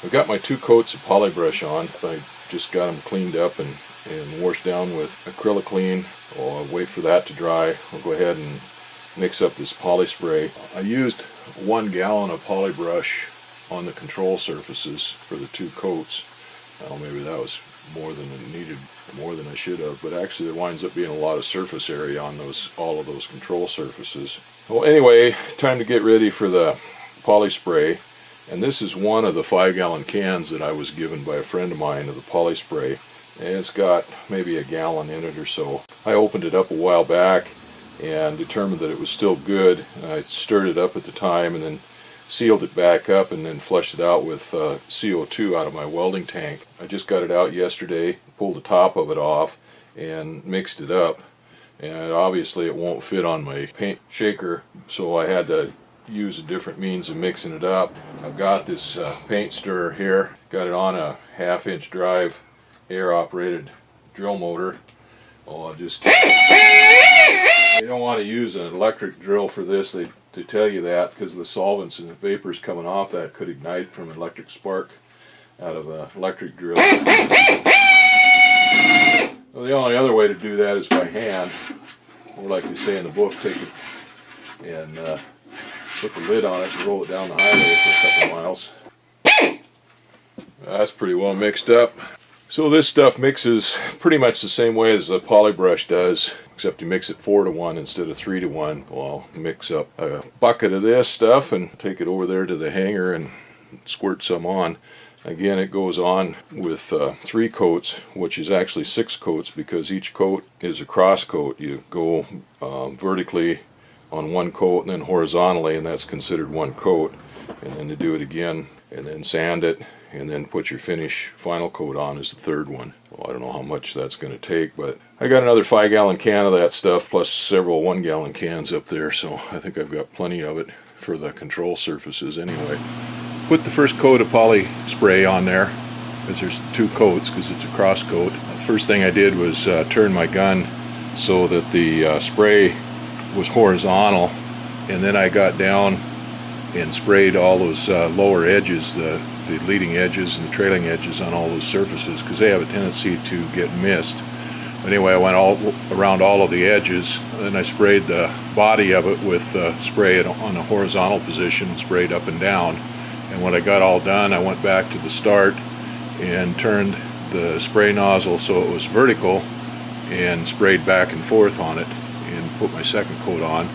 I've got my 2 coats of polybrush on. I just got them cleaned up and washed down with acrylicline. I'll wait for that to dry. I'll go ahead and mix up this poly spray. I used 1 gallon of polybrush on the control surfaces for the 2 coats. Well, maybe that was more than it needed, more than I should have, but actually there winds up being a lot of surface area on all of those control surfaces. Well, anyway, time to get ready for the poly spray. And this is one of the 5-gallon cans that I was given by a friend of mine of the poly spray. And it's got maybe a gallon in it or so. I opened it up a while back and determined that it was still good. I stirred it up at the time and then sealed it back up and then flushed it out with CO2 out of my welding tank. I just got it out yesterday, pulled the top of it off and mixed it up. And obviously it won't fit on my paint shaker, so I had to use a different means of mixing it up. I've got this paint stirrer here, got it on a 1/2-inch drive air operated drill motor. You don't want to use an electric drill for this. They tell you that because the solvents and the vapors coming off that could ignite from an electric spark out of an electric drill. Well, the only other way to do that is by hand, or like they say in the book, take it and put the lid on it and roll it down the highway for a couple miles. That's pretty well mixed up. So this stuff mixes pretty much the same way as the polybrush does, except you mix it 4-to-1 instead of 3-to-1. Well, I'll mix up a bucket of this stuff and take it over there to the hanger and squirt some on. Again, it goes on with 3 coats, which is actually 6 coats because each coat is a cross coat. You go vertically on 1 coat and then horizontally, and that's considered 1 coat. And then to do it again and then sand it and then put your final coat on is the 3rd one. Well, I don't know how much that's going to take, but I got another 5-gallon can of that stuff plus several 1-gallon cans up there, so I think I've got plenty of it for the control surfaces anyway. Put the first coat of poly spray on there, because there's 2 coats because it's a cross coat. The first thing I did was turn my gun so that the spray was horizontal, and then I got down and sprayed all those lower edges, the leading edges and the trailing edges on all those surfaces because they have a tendency to get missed. Anyway, I went all around all of the edges, and then I sprayed the body of it with spray on a horizontal position and sprayed up and down. And when I got all done, I went back to the start and turned the spray nozzle so it was vertical and sprayed back and forth on it and put my second coat on.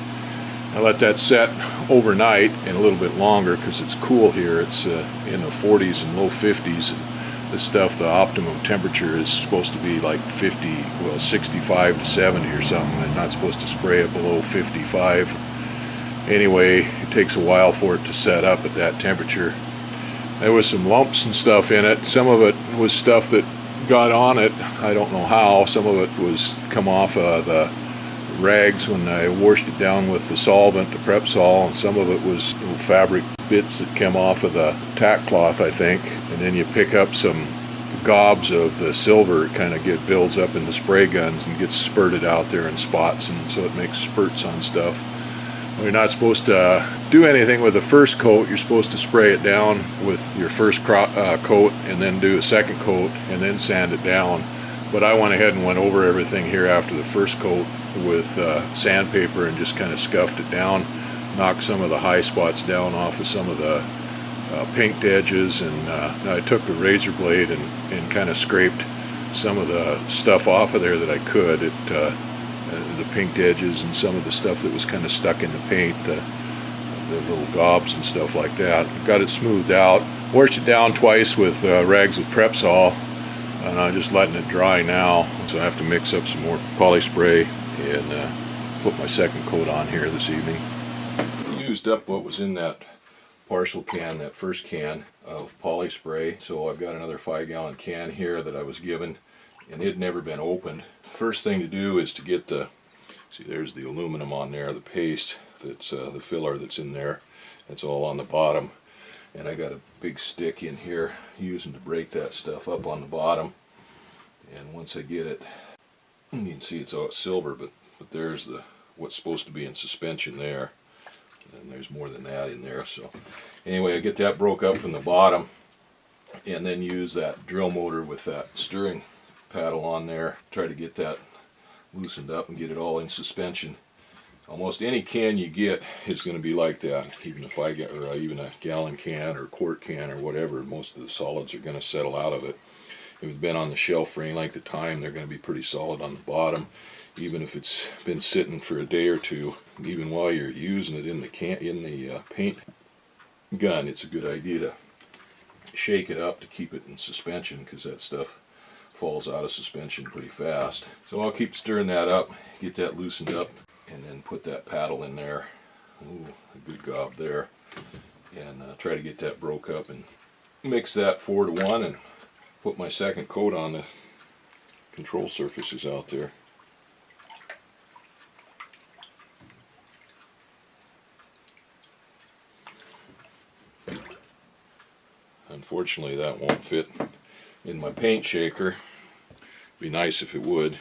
I let that set overnight and a little bit longer because it's cool here. It's in the 40s and low 50s, and this stuff, the optimum temperature is supposed to be like 65 to 70 or something, and not supposed to spray it below 55. Anyway, it takes a while for it to set up at that temperature. There was some lumps and stuff in it. Some of it was stuff that got on it, I don't know how. Some of it was come off of the rags when I washed it down with the solvent, the prep sol, and some of it was little fabric bits that came off of the tack cloth, I think. And then you pick up some gobs of the silver. It kind of builds up in the spray guns and gets spurted out there in spots, and so it makes spurts on stuff. Well, you're not supposed to do anything with the first coat. You're supposed to spray it down with your first coat and then do a second coat and then sand it down. But I went ahead and went over everything here after the first coat with sandpaper and just kind of scuffed it down, knocked some of the high spots down off of some of the pinked edges, and I took the razor blade and kind of scraped some of the stuff off of there that I could, the pinked edges and some of the stuff that was kind of stuck in the paint, the little gobs and stuff like that. Got it smoothed out, washed it down twice with rags with prep sol, and I'm just letting it dry now. So I have to mix up some more poly spray and put my second coat on here this evening. I used up what was in that partial can, that first can of poly spray, so I've got another 5-gallon can here that I was given, and it had never been opened. First thing to do is to get see, there's the aluminum on there, the paste, that's the filler that's in there. It's all on the bottom, and I got a big stick in here using to break that stuff up on the bottom. And once I get it, you can see it's all silver, but there's what's supposed to be in suspension there, and there's more than that in there. So anyway, I get that broke up from the bottom, and then use that drill motor with that steering paddle on there. Try to get that loosened up and get it all in suspension. Almost any can you get is going to be like that. Even if I get, or even a gallon can or quart can or whatever, most of the solids are going to settle out of it. If it's been on the shelf for any length of time, they're going to be pretty solid on the bottom. Even if it's been sitting for a day or two, even while you're using it in the paint gun, it's a good idea to shake it up to keep it in suspension, because that stuff falls out of suspension pretty fast. So I'll keep stirring that up, get that loosened up, and then put that paddle in there. Ooh, a good gob there. And try to get that broke up and mix that 4-to-1 and put my second coat on the control surfaces out there. Unfortunately, that won't fit in my paint shaker. Be nice if it would.